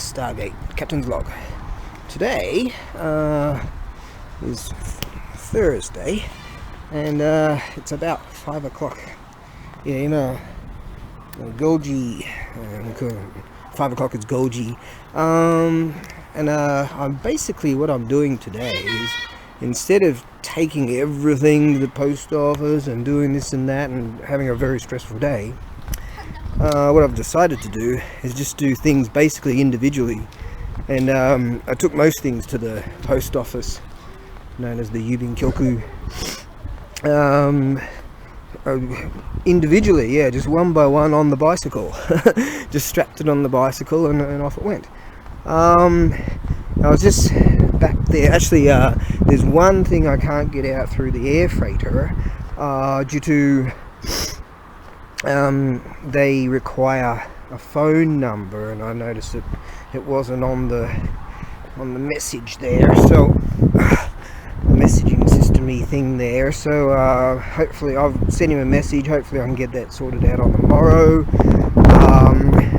Stargate Captain's Log. Today is Thursday, and it's about 5 o'clock. Yeah, you know, Goji. 5 o'clock is Goji. I'm basically, what I'm doing today is, instead of taking everything to the post office and doing this and that and having a very stressful day, what I've decided to do is just do things basically individually. And I took most things to the post office, known as the Yubin Kyoku, individually, yeah, just one by one on the bicycle. Just strapped it on the bicycle and off it went. I was just back there. Actually, there's one thing I can't get out through the air freighter due to they require a phone number, and I noticed that it wasn't on the message there, so the messaging system-y thing there. So hopefully I've sent him a message. Hopefully I can get that sorted out on the morrow.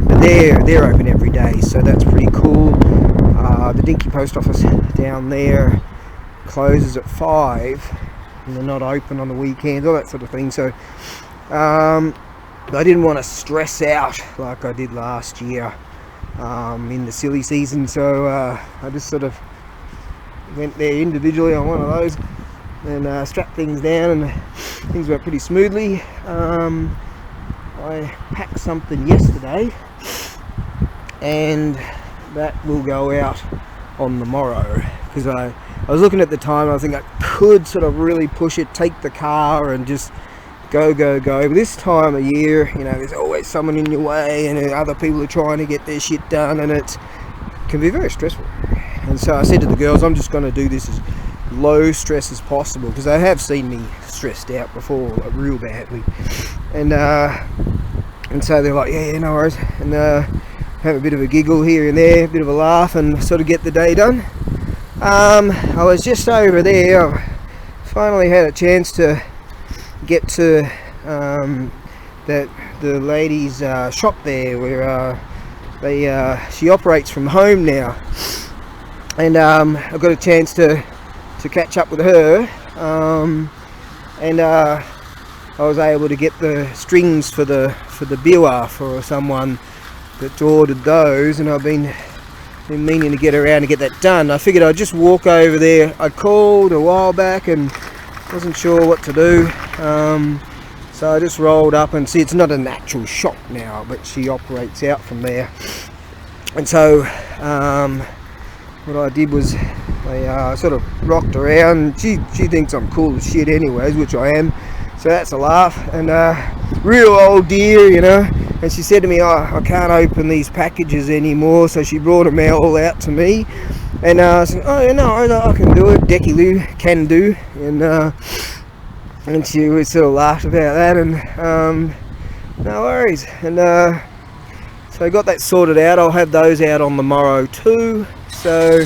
But they're open every day, so that's pretty cool. The Dinky post office down there closes at 5, and they're not open on the weekends, all that sort of thing. So I didn't want to stress out like I did last year in the silly season, so I just sort of went there individually on one of those and strapped things down, and things went pretty smoothly. I packed something yesterday, and that will go out on the morrow, because I was looking at the time, and I think I could sort of really push it, take the car and just go. But this time of year, you know, there's always someone in your way, and other people are trying to get their shit done, and it can be very stressful. And so I said to the girls, I'm just going to do this as low stress as possible, because they have seen me stressed out before, like real badly. And so they're like, yeah, no worries, and have a bit of a giggle here and there, a bit of a laugh, and sort of get the day done. I was just over there. I finally had a chance to get to the lady's shop there, where she operates from home now, and I got a chance to catch up with her, and I was able to get the strings for the biwa for someone that ordered those, and I've been meaning to get around to get that done. I figured I'd just walk over there. I called a while back and wasn't sure what to do, so I just rolled up, and see, it's not an actual shop now, but she operates out from there. And so what I did was I sort of rocked around. She thinks I'm cool as shit anyways, which I am, so that's a laugh. And real old dear, you know. And she said to me, I can't open these packages anymore, so she brought them all out to me. And I said, oh, yeah, no, I can do it. Decky Lou can do. And she sort of laughed about that, and no worries. And so I got that sorted out. I'll have those out on the morrow too. So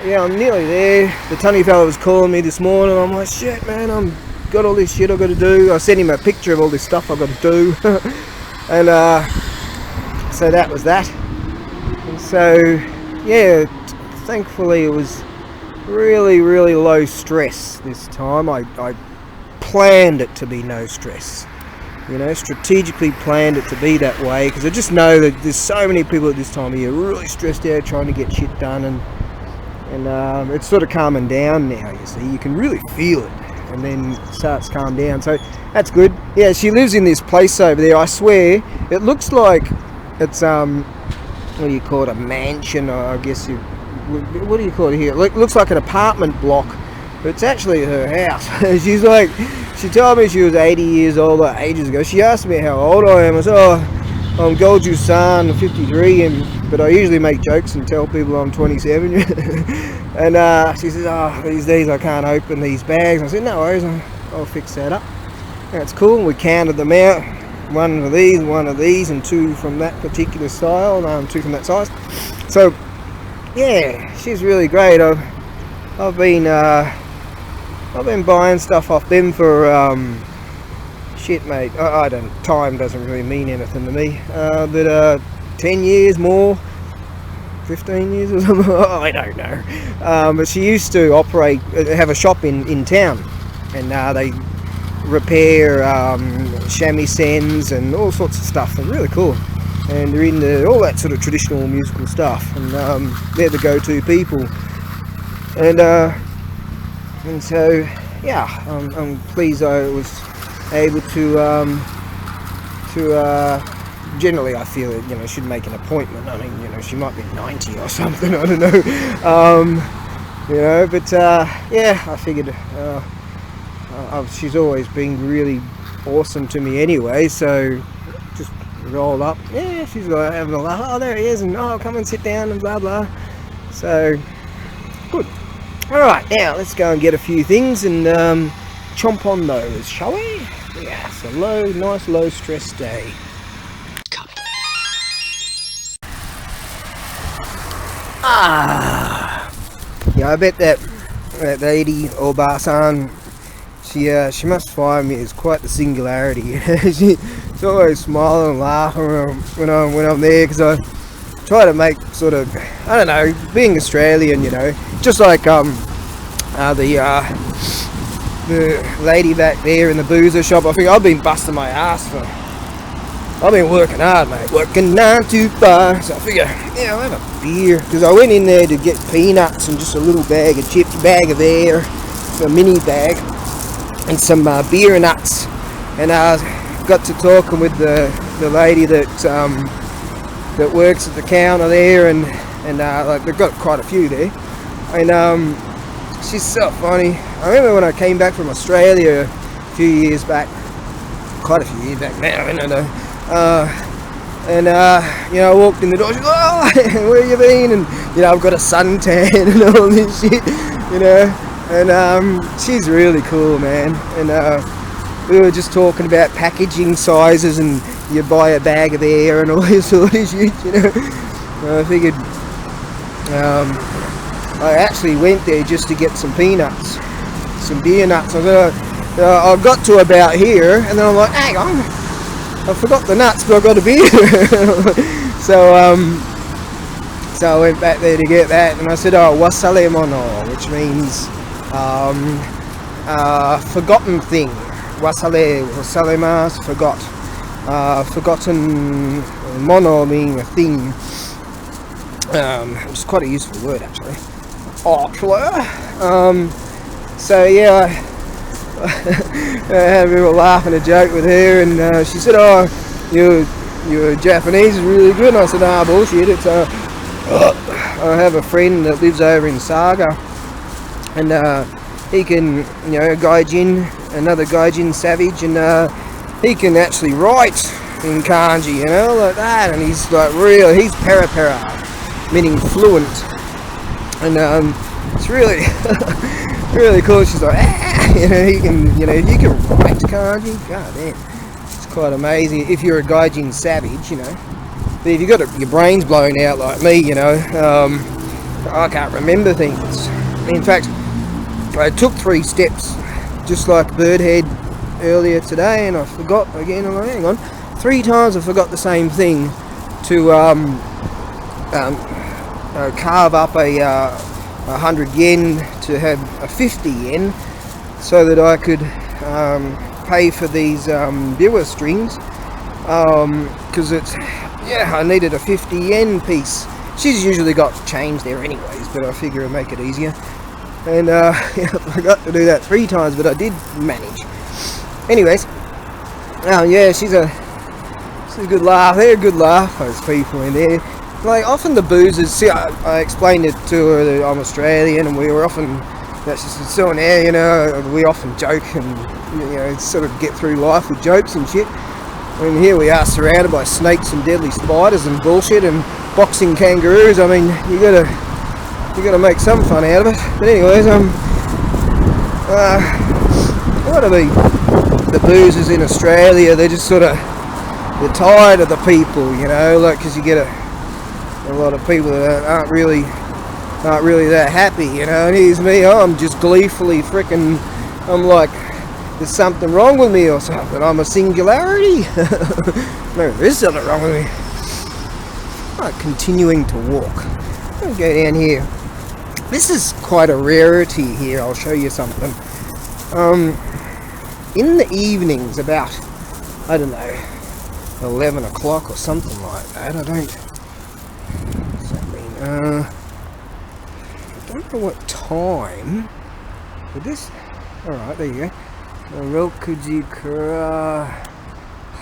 yeah, I'm nearly there. The tunny fella was calling me this morning. I'm like, shit, man, I've got all this shit I've got to do. I sent him a picture of all this stuff I've got to do. And so that was that. And so yeah, thankfully it was really low stress this time. I planned it to be no stress, you know, strategically planned it to be that way, because I just know that there's so many people at this time of year really stressed out trying to get shit done, and it's sort of calming down now. You see, you can really feel it, and then it starts to calm down, so that's good. Yeah, she lives in this place over there. I swear it looks like it's what do you call it, a mansion, or I guess what do you call it here? It looks like an apartment block, but it's actually her house. She's like, she told me she was 80 years old ages ago. She asked me how old I am. I said, oh, I'm Goju-san, 53, but I usually make jokes and tell people I'm 27. And she says, oh, these days I can't open these bags. I said, no worries, I'll fix that up. That's cool. We counted them out. One of these, and two from that particular style, two from that size. So yeah, she's really great. I've been buying stuff off them for shit, mate. I don't. Time doesn't really mean anything to me. But 10 years more. 15 years or something. I don't know. But she used to have a shop in town, and they repair shamisen and all sorts of stuff. They're really cool, and they're into all that sort of traditional musical stuff, and they're the go-to people. And so yeah, I'm pleased I was able to generally I feel that, you know, should make an appointment. I mean, you know, she might be 90 or something, I don't know. You know, but yeah, I figured she's always been really awesome to me anyway, so just roll up. Yeah, she's like having a laugh. Oh, there he is, and oh, come and sit down and blah blah. So good. All right, now let's go and get a few things and chomp on those, shall we? Yeah, it's a nice low stress day. Yeah, I bet that lady Obasan, she must find me as quite the singularity. She's always smiling and laughing when I'm there, because I try to make sort of, I don't know, being Australian, you know, just like the lady back there in the boozer shop. I think I've been busting my ass I've been working hard, mate, working 9 to 5, so I figure, yeah, I'll have a beer, because I went in there to get peanuts and just a little bag of chips, bag of air, a mini bag, and some beer nuts, and I got to talking with the lady that works at the counter there, and like, they've got quite a few there, and she's so funny. I remember when I came back from Australia a few years back, quite a few years back now, I don't know. And you know, I walked in the door, she's like, oh, where you been? And you know, I've got a suntan and all this shit, you know, and she's really cool, man. And we were just talking about packaging sizes, and you buy a bag of air and all this sort of shit, you know. And I figured I actually went there just to get some peanuts, some beer nuts. I got to about here, and then I'm like, hang on, I forgot the nuts, but I got a beer. So I went back there to get that, and I said, oh, wasale mono, which means forgotten thing. Wasale mas, forgot. Forgotten mono meaning a thing. It's quite a useful word, actually. So yeah, I had a bit of a laugh and a joke with her, and she said, oh, your Japanese is really good, and I said, ah, bullshit, it's I have a friend that lives over in Saga, and he can, you know, another gaijin savage, and he can actually write in kanji, you know, like that, and he's like he's para, meaning fluent, and it's really really cool. She's like, you know, you can write kanji. God damn, it's quite amazing if you're a gaijin savage, you know. But if you got your brains blown out like me, you know, I can't remember things. In fact, I took 3 steps, just like Birdhead earlier today, and I forgot again. I'm like, hang on, 3 times I forgot the same thing to carve up a 100 yen to have a 50 yen, so that I could pay for these biwa strings, because I needed a 50 yen piece. She's usually got change there anyways, but I figure it'll make it easier. And I forgot to do that 3 times, but I did manage. Anyways, yeah, she's a good laugh. They're a good laugh, those people in there. Like, often the boozers, see, I explained it to her that I'm Australian, and we were often, that's just so now, you know, we often joke and, you know, sort of get through life with jokes and shit. And here we are, surrounded by snakes and deadly spiders and bullshit and boxing kangaroos. I mean, you gotta make some fun out of it. But anyways, what are the boozers in Australia? They're just sort of, they're tired of the people, you know, like, because you get a lot of people that aren't really that happy, you know. And here's me, I'm just gleefully freaking, I'm like, there's something wrong with me or something. I'm a singularity. No, there is something wrong with me. I'm continuing to walk. I'll go down here. This is quite a rarity here. I'll show you something. In the evenings, about, I don't know, 11 o'clock or something like that. I don't. What's that mean? I don't know what time. But this. All right, there you go. 6時から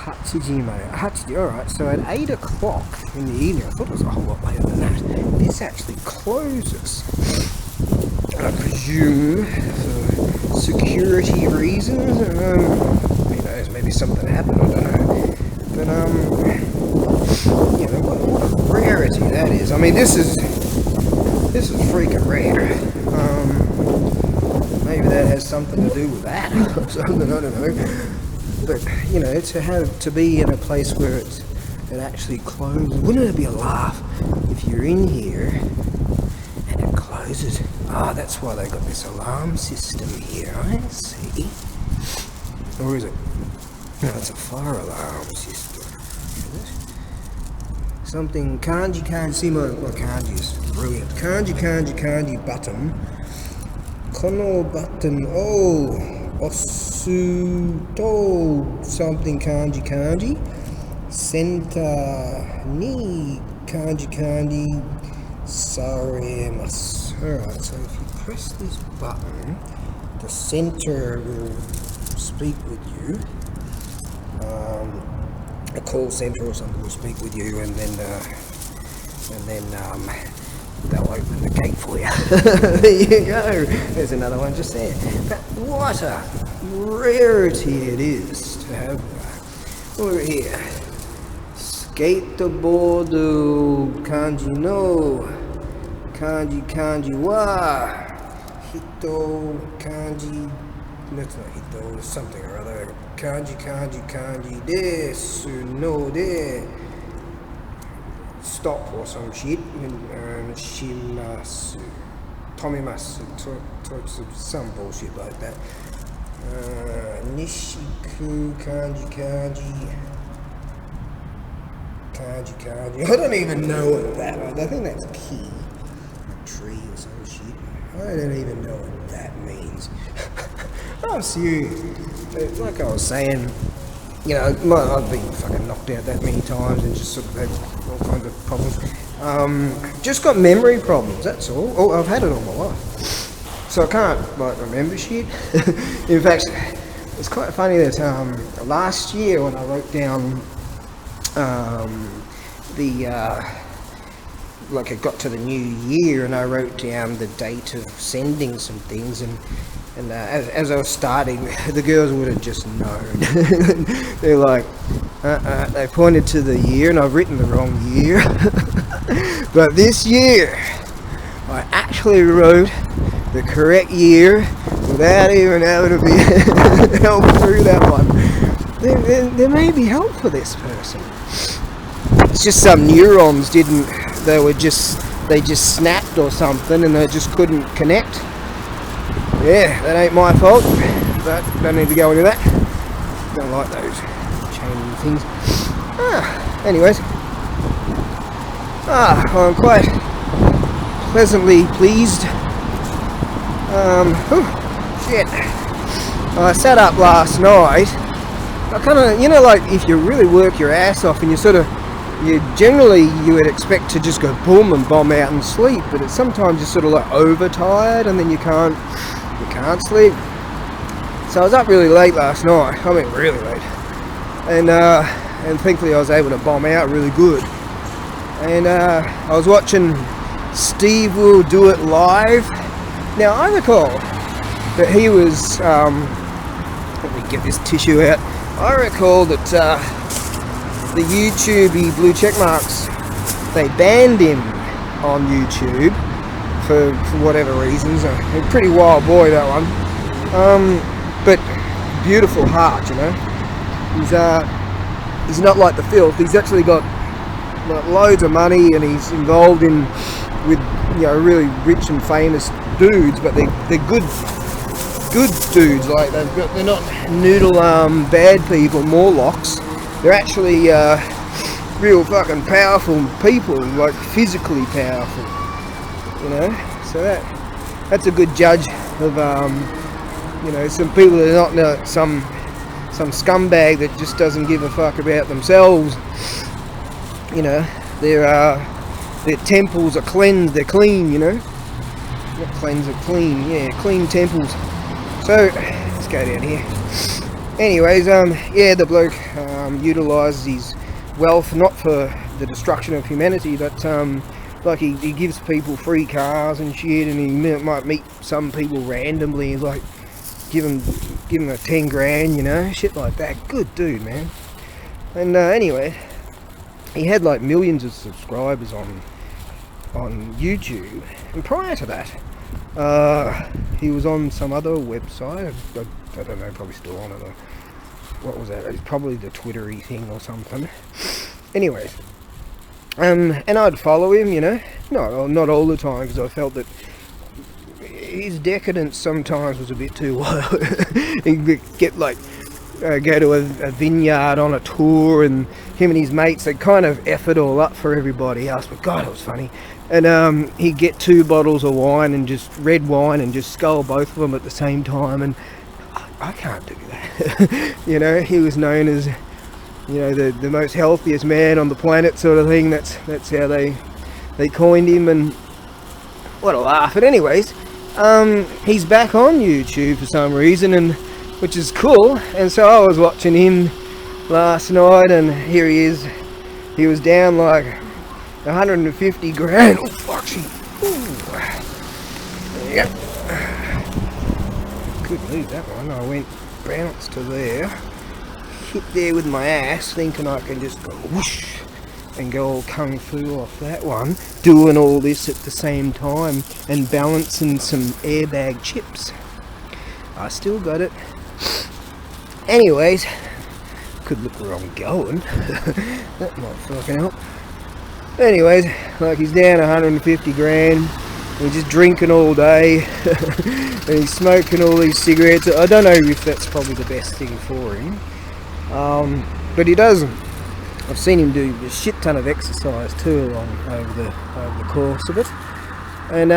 8時まで. 8時, alright, so at 8 o'clock in the evening, I thought it was a whole lot later than that. This actually closes. I presume for security reasons. Who knows, maybe something happened, I don't know. But, you know, what a rarity that is. I mean, this is freaking rare. Maybe that has something to do with that or something, I don't know. But, you know, to be in a place where it actually closes. Wouldn't it be a laugh if you're in here and it closes? Ah, that's why they got this alarm system here, I see. Or is it? No, it's a fire alarm system. Is it? Something kanji, see my kanji is brilliant. Kanji button. Kono button, osu to something kanji. Center ni kanji saremasu. Alright, so if you press this button, the center will speak with you. A call center or something will speak with you, and then they'll open the gate for you. There you go. There's another one just there. But what a rarity it is to have that. Over here. Skateboard kanji no kanji wa hito kanji. That's not hito, something or other. Kanji desu no de. Stop or some shit, and shimasu, tomimasu, some bullshit like that. Nishiku kanji. I don't even know what that is. I think that's key. A tree or some shit. I don't even know what that means. I'm serious. Like I was saying, you know, I've been fucking knocked out that many times and just sort of had all kinds of problems. Just got memory problems, that's all. Oh, I've had it all my life. So I can't, like, remember shit. In fact, it's quite funny that last year when I wrote down like it got to the new year and I wrote down the date of sending some things, and as I was starting, the girls would have just known. They're like, they pointed to the year, and I've written the wrong year. But this year, I actually wrote the correct year without even having to be helped through that one. There may be help for this person. It's just some neurons they just snapped or something, and they just couldn't connect. Yeah, that ain't my fault, but don't need to go into that. Don't like those changing things. Anyways. I'm quite pleasantly pleased. Shit. I sat up last night. I kind of, you know, like if you really work your ass off and you would expect to just go boom and bomb out and sleep, but it's sometimes you're sort of like overtired and then you can't sleep. So I was up really late last night. I mean really late, and thankfully I was able to bomb out really good. And I was watching Steve Will Do It Live. Now I recall that he was let me get this tissue out. I recall that the YouTube blue check marks, they banned him on YouTube for whatever reasons. A pretty wild boy, that one. But beautiful heart, you know. He's not like the filth. He's actually got loads of money, and he's involved with really rich and famous dudes, but they're good dudes. Like they're not noodle bad people, Morlocks. They're actually real fucking powerful people, like physically powerful. you know. So that's a good judge of you know, some people that are not some scumbag that just doesn't give a fuck about themselves. You know, their temples are cleansed, they're clean, you know. Not cleansed, they're clean, yeah, clean temples. So let's go down here. Anyways, yeah, the bloke utilises his wealth not for the destruction of humanity, but like he gives people free cars and shit, and he might meet some people randomly and like give him a 10 grand, you know, shit like that. Good dude, man. And anyway, he had like millions of subscribers on YouTube, and prior to that, he was on some other website. I don't know, probably still on it. What was that? It's probably the Twittery thing or something. Anyways, and I'd follow him, you know, not all the time, because I felt that his decadence sometimes was a bit too wild. He'd get like go to a vineyard on a tour, and him and his mates, they kind of F it all up for everybody else, but God, it was funny. And he'd get 2 bottles of wine, and just red wine, and just scull both of them at the same time, and I can't do that. You know, he was known as, you know, the most healthiest man on the planet, sort of thing. That's how they coined him, and what a laugh. But anyways, he's back on YouTube for some reason, and which is cool. And so I was watching him last night, and here he is. He was down like 150 grand. Oh fuck, shit. Yep. Couldn't leave that one. I went bounce to there, hit there with my ass, thinking I can just go whoosh and go all kung fu off that one, doing all this at the same time and balancing some airbag chips. I still got it. Anyways, could look where I'm going. That might fucking help. Anyways, like, he's down 150 grand. He's just drinking all day. And he's smoking all these cigarettes. I don't know if that's probably the best thing for him. But he does. I've seen him do a shit ton of exercise too over the course of it. And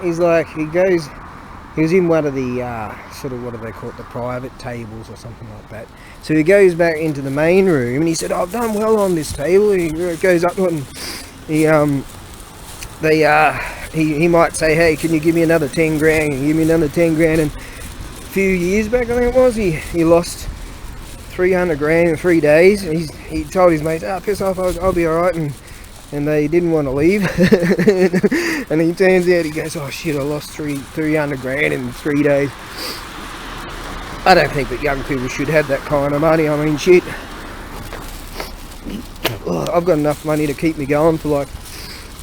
he's like, he was in one of the sort of, what do they call it, the private tables or something like that. So he goes back into the main room, and he said, I've done well on this table. He goes up to it, and he might say, hey, can you give me another 10 grand? Give me another 10 grand. And a few years back, I think it was, he lost 300 grand in 3 days. And he told his mates, piss off, I'll be alright. And they didn't want to leave. And he turns out, he goes, oh shit, I lost 300 grand in 3 days. I don't think that young people should have that kind of money. I mean, shit. I've got enough money to keep me going for like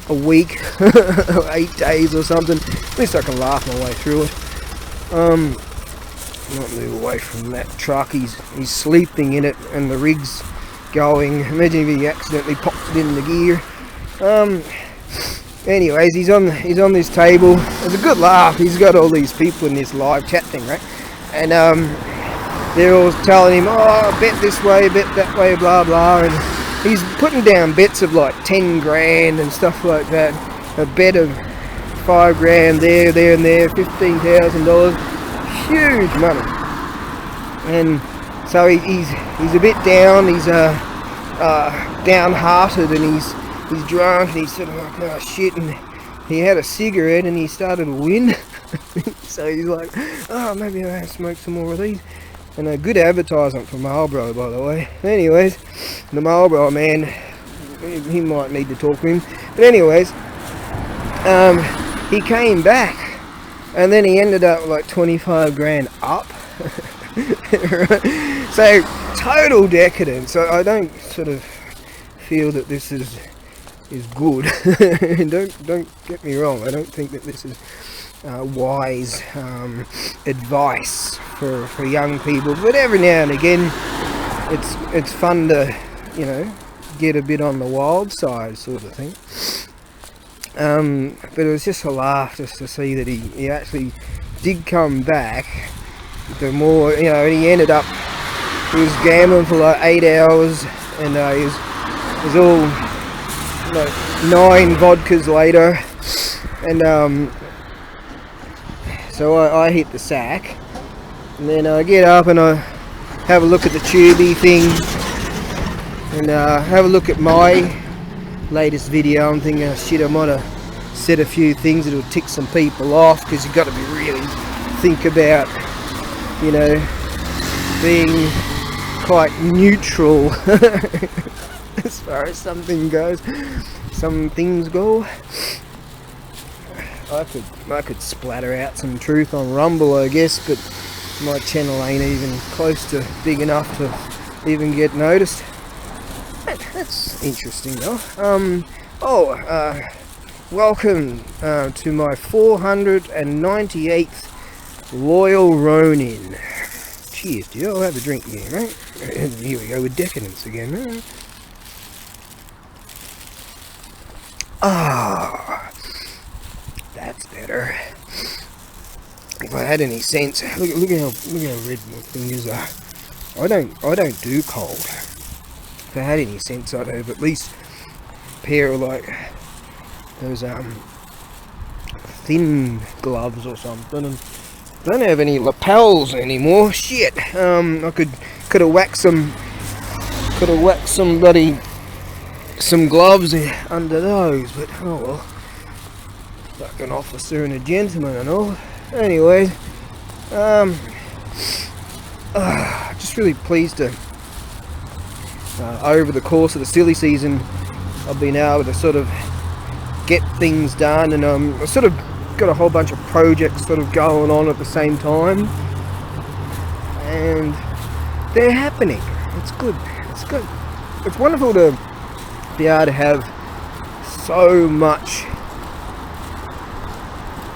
a week, 8 days or something. At least I can laugh my way through it. Not move away from that truck. He's sleeping in it, and the rig's going. Imagine if he accidentally pops it in the gear. Anyways, he's on this table. It's a good laugh. He's got all these people in this live chat thing, right? And they're all telling him, oh, bet this way, bet that way, blah blah. And he's putting down bets of like 10 grand and stuff like that. A bet of 5 grand there, and there, $15,000. Huge money. And so he's a bit down. He's downhearted, and he's drunk, and he's sort of like, oh shit. And he had a cigarette, and he started to win. So he's like, oh, maybe I'll smoke some more of these. And a good advertisement for Marlboro, by the way. Anyways, the Marlboro man, he might need to talk to him. But anyways, he came back, and then he ended up like 25 grand up. So total decadence. So I don't sort of feel that this is good. Don't get me wrong. I don't think that this is wise advice for young people, but every now and again it's fun to, you know, get a bit on the wild side, sort of thing. But it was just a laugh just to see that he actually did come back. The more, you know, and he ended up, he was gambling for like 8 hours, and he was all like 9 vodkas later, and so I hit the sack, and then I get up and I have a look at the tubey thing, and have a look at my latest video. I'm thinking, oh, shit, I might have said a few things that'll tick some people off, because you've got to be really think about, you know, being quite neutral as far as some things go. I could splatter out some truth on Rumble, I guess, but my channel ain't even close to big enough to even get noticed. That's interesting though. Welcome to my 498th Loyal Ronin. Cheers, dude. I'll have a drink here, right? And here we go with decadence again, right? Ah, that's better. If I had any sense, look how red my fingers are. I don't do cold. If I had any sense, I'd have at least a pair of like those thin gloves or something. And don't have any lapels anymore. Shit. I could have whacked some some gloves under those, but oh well. Like an officer and a gentleman and all. Anyway, just really pleased to over the course of the silly season, I've been able to sort of get things done, and I sort of got a whole bunch of projects sort of going on at the same time, and they're happening. It's good. It's good. It's wonderful to be able to have so much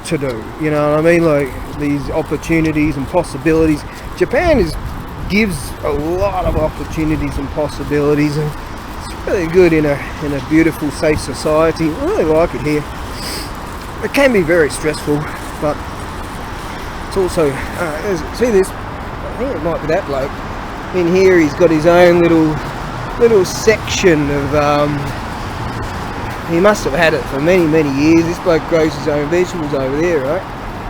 to do, you know what I mean, like these opportunities and possibilities. Japan gives a lot of opportunities and possibilities, and it's really good in a beautiful, safe society. I really like it here. It can be very stressful, but it's also see this, I think it might be that bloke in here. He's got his own little section of he must have had it for many years. This bloke grows his own vegetables over there, right?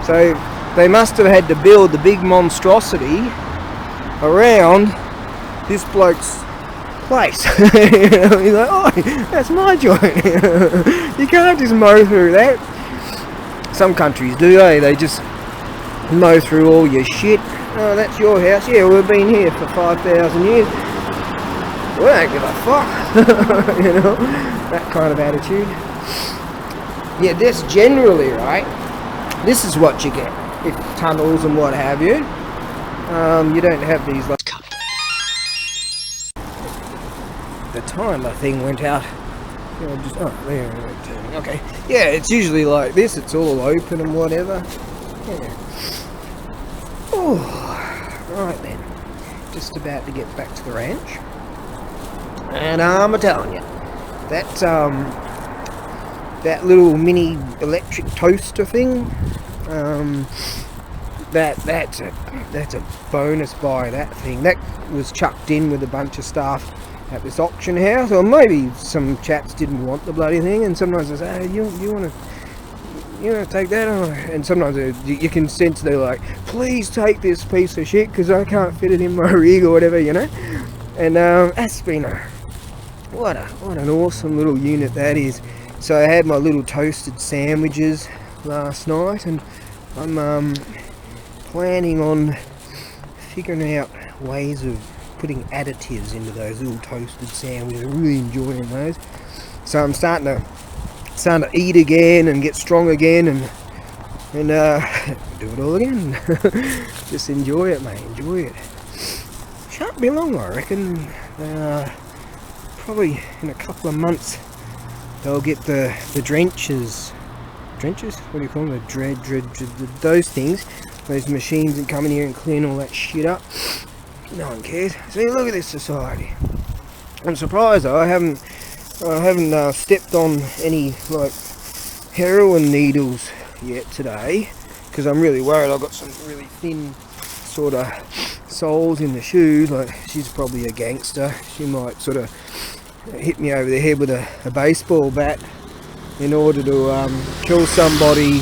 So they must have had to build the big monstrosity around this bloke's place. You know, he's like, oh, that's my joint. You can't just mow through that. Some countries do, eh? They just mow through all your shit. Oh, that's your house. Yeah, we've been here for 5,000 years. We don't give a fuck. You know, that kind of attitude. Yeah, this generally, right, this is what you get with tunnels and what have you. You don't have these like the timer thing went out. You know, just there, okay. Yeah, it's usually like this. It's all open and whatever. Yeah. Oh, right then. Just about to get back to the ranch. And I'm telling you, that little mini electric toaster thing, that's a bonus buy. That thing that was chucked in with a bunch of stuff at this auction house, or maybe some chaps didn't want the bloody thing, and sometimes they say, hey, you want to take that on? And sometimes you can sense they're like, please take this piece of shit because I can't fit it in my rig or whatever, you know. And that's been what an awesome little unit that is. So I had my little toasted sandwiches last night, and I'm planning on figuring out ways of putting additives into those little toasted sandwiches. I'm really enjoying those. So I'm starting to eat again and get strong again, and do it all again. Just enjoy it, mate. Enjoy it. Shan't be long, I reckon. Probably in a couple of months they'll get the drenches. Drenches? What do you call them? The those things. Those machines that come in here and clean all that shit up. No one cares. See, look at this society. I'm surprised though. I haven't stepped on any like heroin needles yet today, because I'm really worried. I've got some really thin sort of soles in the shoes. Like, she's probably a gangster. She might sort of hit me over the head with a baseball bat in order to kill somebody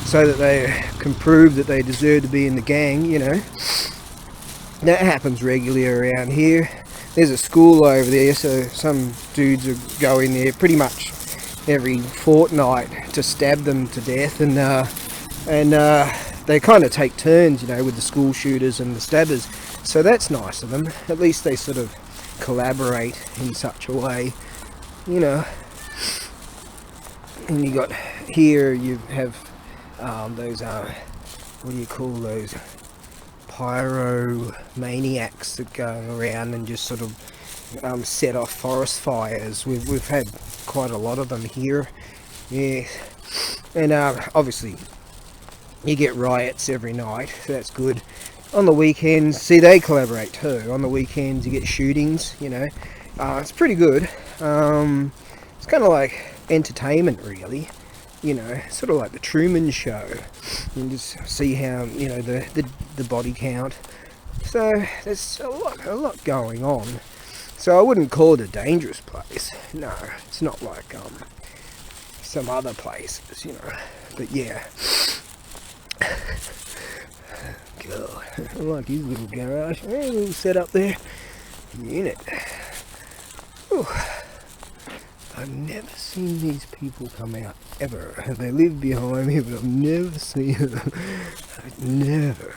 so that they can prove that they deserve to be in the gang, you know. That happens regularly around here. There's a school over there, so some dudes are going there pretty much every fortnight to stab them to death, and they kind of take turns, you know, with the school shooters and the stabbers. So that's nice of them. At least they sort of collaborate in such a way, you know. And you got here, you have those what do you call those, pyromaniacs that go around and just sort of set off forest fires. We've had quite a lot of them here, yeah. And obviously you get riots every night, so that's good. On the weekends, see, they collaborate too. On the weekends you get shootings, you know. It's pretty good. It's kind of like entertainment, really, you know, sort of like the Truman Show. You can just see how, you know, the body count. So there's a lot going on. So I wouldn't call it a dangerous place. No, it's not like some other places, you know. But yeah. God, I like his little garage. A little setup there. Unit. Ooh. I've never seen these people come out, ever. They live behind me, but I've never seen them. I've never.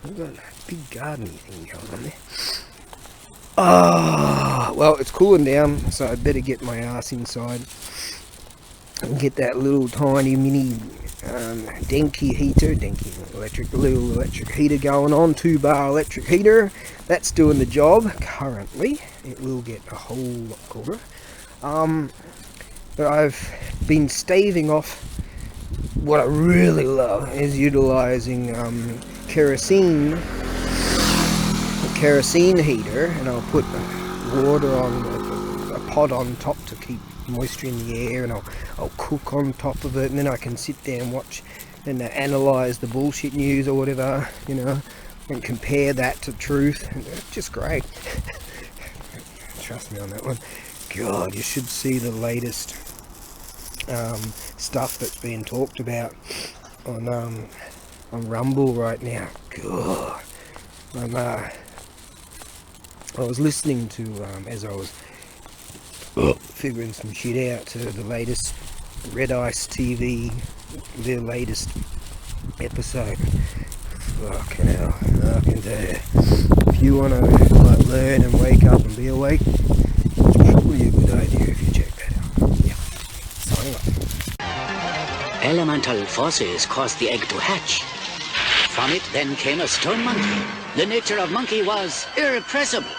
I've got a big gardening thing going on there. Ah, well, it's cooling down, so I better get my ass inside and get that little tiny mini little electric heater going on. 2-bar electric heater. That's doing the job currently. It will get a whole lot cooler. But I've been staving off. What I really love is utilizing kerosene heater, and I'll put water on a pot on top to keep moisture in the air, and I'll cook on top of it, and then I can sit there and watch and analyze the bullshit news or whatever, you know, and compare that to truth. It's just great. Trust me on that one. God, you should see the latest stuff that's being talked about on Rumble right now. God, I was listening to as I was figuring some shit out, to the latest Red Ice TV, their latest episode. Fucking hell, I can tell you, if you want to like learn and wake up and be awake, it's probably a good idea if you check that out. Yeah, signing off. Elemental forces caused the egg to hatch. From it then came a stone monkey. The nature of monkey was irrepressible.